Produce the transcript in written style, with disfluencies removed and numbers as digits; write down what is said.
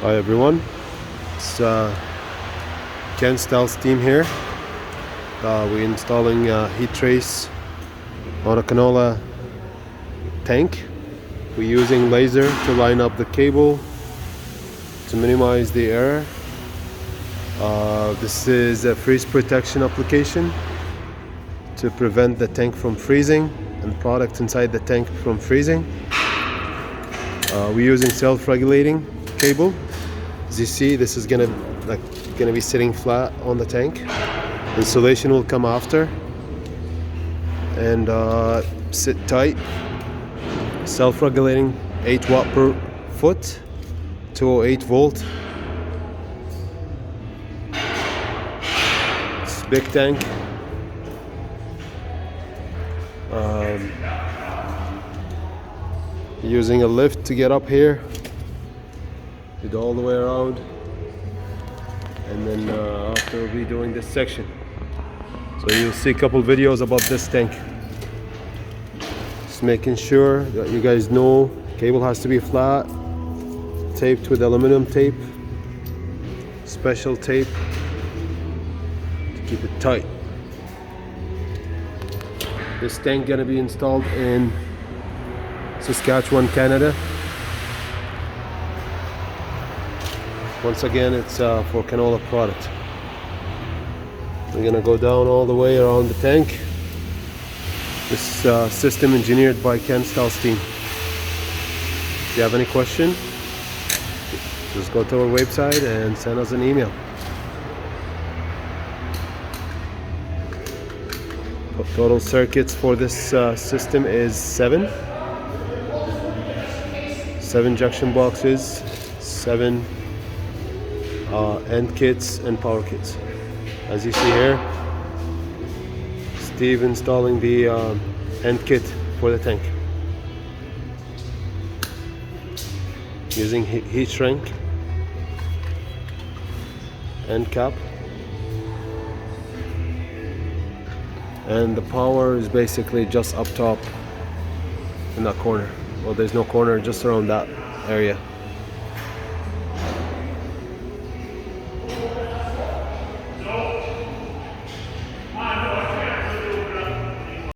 Hi everyone, it's Canstal steam here. We're installing Hrace on a canola tank. We're using laser to line up the cable to minimize the error. This is a freeze protection application to prevent the tank from freezing and products inside the tank from freezing. We're using self-regulating cable. As you see, this is gonna be sitting flat on the tank. Insulation will come after and sit tight. Self-regulating, 8 watt per foot, 208 volt. It's a big tank. Using a lift to get up here, it all the way around, and then after we'll be doing this section. So you'll see a couple videos about this tank. Just making sure that you guys know cable has to be flat, taped with aluminum tape, special tape to keep it tight. This tank gonna be installed in Saskatchewan, Canada. Once again, it's for canola product. We're gonna go down all the way around the tank. This system engineered by Canstal team. If you have any question, just go to our website and send us an email. Total circuits for this system is 7 junction boxes, 7 end kits and power kits. As you see here, Steve installing the end kit for the tank using heat shrink end cap, and the power is basically just up top in that corner. Well, there's no corner, just around that area.